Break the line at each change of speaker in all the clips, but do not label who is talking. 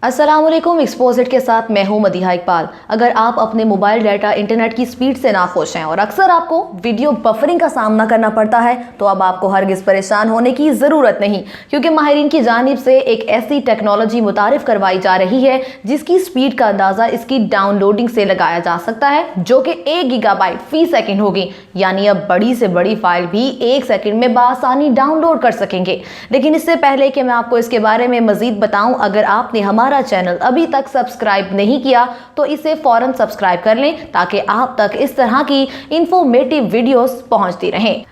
अस्सलाम वालेकुम। एक्सपोजिट के साथ मैं हूं मदीहा इकबाल। अगर आप अपने मोबाइल डाटा इंटरनेट की स्पीड से नाखुश हैं और अक्सर आपको वीडियो बफरिंग का सामना करना पड़ता है तो अब आपको हरगिज़ परेशान होने की ज़रूरत नहीं, क्योंकि माहिरीन की जानिब से एक ऐसी टेक्नोलॉजी मुतारिफ करवाई जा रही है जिसकी स्पीड का अंदाज़ा इसकी डाउनलोडिंग से लगाया जा सकता है, जो कि 1 गीगाबाइट फी सेकेंड होगी। यानी अब बड़ी से बड़ी फाइल भी 1 सेकेंड में बासानी डाउनलोड कर सकेंगे। लेकिन इससे पहले कि मैं आपको इसके बारे में मज़ीद बताऊँ, अगर आपने हमारा चैनल अभी तक सब्सक्राइब नहीं किया तो इसे फौरन सब्सक्राइब कर लें ताकि आप तक इस तरह की इंफॉर्मेटिव वीडियोस पहुंचती रहें।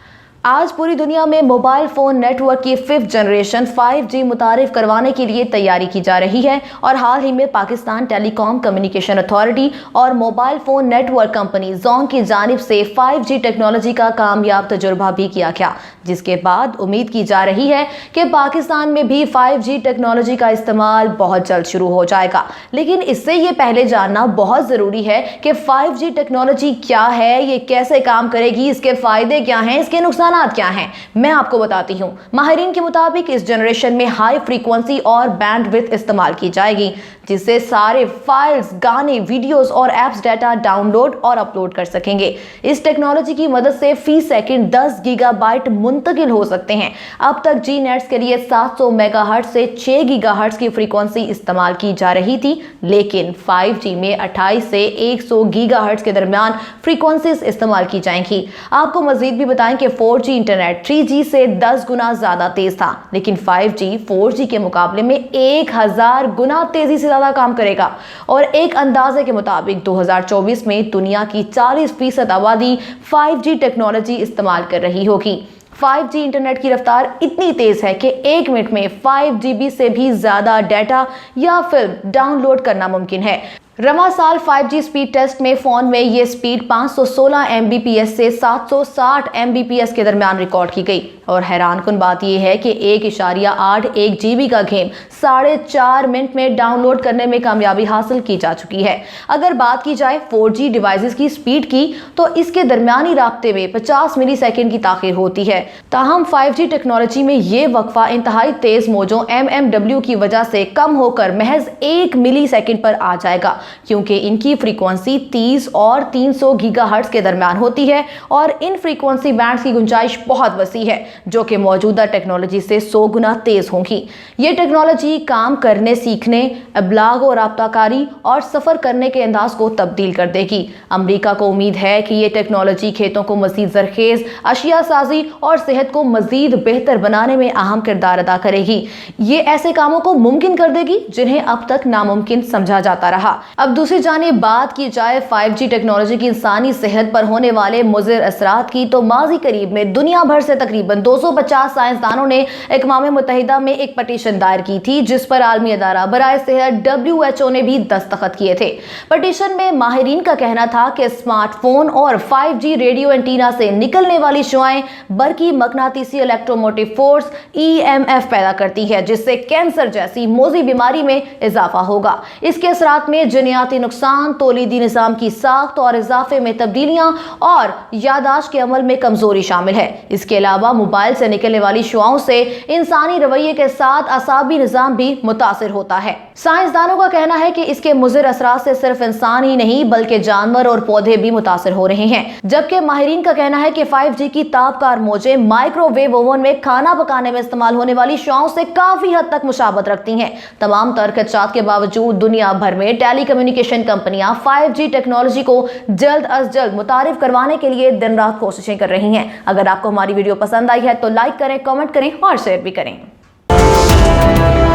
आज पूरी दुनिया में मोबाइल फ़ोन नेटवर्क की 5th जनरेशन 5G मुतारिफ करवाने के लिए तैयारी की जा रही है और हाल ही में पाकिस्तान टेलीकॉम कम्युनिकेशन अथॉरिटी और mobile phone network company zone की जानिब से 5G टेक्नोलॉजी का कामयाब तजुर्बा भी किया गया, जिसके बाद उम्मीद की जा रही है कि पाकिस्तान में भी 5G टेक्नोलॉजी का इस्तेमाल बहुत जल्द शुरू हो जाएगा। लेकिन इससे ये पहले जानना बहुत ज़रूरी है कि 5G टेक्नोलॉजी क्या है, ये कैसे काम करेगी, इसके फ़ायदे क्या हैं, इसके नुकसान क्या हैं, मैं आपको बताती हूँ। माहिरीन के मुताबिक इस जनरेशन में हाई फ्रीक्वेंसी और बैंडविड्थ इस्तेमाल की जाएगी, जिससे सारे फाइल्स, गाने, वीडियोस और एप्स डाटा डाउनलोड और अपलोड कर सकेंगे। इस टेक्नोलॉजी की मदद से फी सेकंड 10 गीगाबाइट मुंतकिल हो सकते हैं। अब तक जी नेट्स के लिए 700 मेगाहर्ट्ज से 6 गीगाहर्ट्ज की फ्रीक्वेंसी इस्तेमाल की जा रही थी, लेकिन 5G में 28 से 100 गीगाहर्ट्ज के दरमियान फ्रीक्वेंसीज इस्तेमाल की जाएंगी। आपको मजीद भी बताएं कि 4G इंटरनेट 3G से 10 गुना ज्यादा तेज था, लेकिन 5G 4G के मुकाबले में 1000 गुना तेजी से ज्यादा काम करेगा। और एक अंदाजे के मुताबिक 2024 में दुनिया की 40% आबादी 5G टेक्नोलॉजी इस्तेमाल कर रही होगी। 5G इंटरनेट की रफ्तार इतनी तेज है कि 1 मिनट में 5 GB से भी ज्यादा डाटा या फिल्म डाउनलोड करना मुमकिन है। रवा साल 5G स्पीड टेस्ट में फोन में ये स्पीड 516 Mbps से 760 Mbps के दरमियान रिकॉर्ड की गई। और हैरानकुन बात यह है कि 1.81 GB का गेम 4.5 मिनट में डाउनलोड करने में कामयाबी हासिल की जा चुकी है। अगर बात की जाए 4G डिवाइसेस की स्पीड की तो इसके दरमियानी राब्ते में 50 मिली सेकेंड की ताखीर होती है। ताहम 5G टेक्नोलॉजी में ये वक्फा इंतहाई तेज मौजों mmW की वजह से कम होकर महज 1 मिली सेकेंड पर आ जाएगा, क्योंकि इनकी फ्रीक्वेंसी 30 और 300 गीगाहर्ट्ज के दरमियान होती है और इन फ्रीक्वेंसी बैंड्स की गुंजाइश बहुत वसी है, जो कि मौजूदा टेक्नोलॉजी से 100 गुना तेज होंगी। ये टेक्नोलॉजी काम करने, सीखने, अबलाग और राब्ताकारी और सफर करने के अंदाज को तब्दील कर देगी। अमेरिका को उम्मीद है कि ये टेक्नोलॉजी खेतों को मजीद जरखेज, अशिया साजी और सेहत को मजीद बेहतर बनाने में अहम किरदार अदा करेगी। ये ऐसे कामों को मुमकिन कर देगी जिन्हें अब तक नामुमकिन समझा जाता रहा। अब दूसरी जानिब बात की जाए 5G टेक्नोलॉजी की इंसानी सेहत पर होने वाले मुज़िर असरात की, तो माजी करीब में दुनिया भर से तकरीबन 250 साइंसदानों ने अक़वाम मुत्तहिदा में एक पटिशन दायर की थी, जिस पर आलमी अदारा बराए सेहत WHO ने भी दस्तखत किए थे। पटिशन में माहिरीन का कहना था कि स्मार्टफोन और 5G रेडियो एंटीना से निकलने वाली शुआएं बरकी मकनातीसी इलेक्ट्रोमोटिव फोर्स EMF पैदा करती है, जिससे कैंसर जैसी मोजी बीमारी में इजाफा होगा। इसके असरात में जनियाती नुकसान, तौलीदी निज़ाम की साख्त और इजाफे में तब्दीलियां और यादाश्त के अमल में कमजोरी शामिल है। इसके अलावा मोबाइल से निकलने वाली शुआओं से इंसानी रवैये के साथ असाबी निज़ाम भी मुतासिर होता है। साइंसदानों का कहना है कि इसके मुज़िर असरात से सिर्फ इंसान ही नहीं बल्कि जानवर और पौधे भी मुतासिर हो रहे हैं। जबकि माहिरीन का कहना है कि 5G की ताबकार मौजें माइक्रोवेव ओवन में खाना पकाने में इस्तेमाल होने वाली शुआओं से काफी हद तक मुशाबत रखती हैं। तमाम तरकचात के बावजूद दुनिया भर में टेली कम्युनिकेशन कंपनियां 5G टेक्नोलॉजी को जल्द अज जल्द मुतारिफ करवाने के लिए दिन रात कोशिशें कर रही हैं। अगर आपको हमारी वीडियो पसंद आई है तो लाइक करें, कमेंट करें और शेयर भी करें।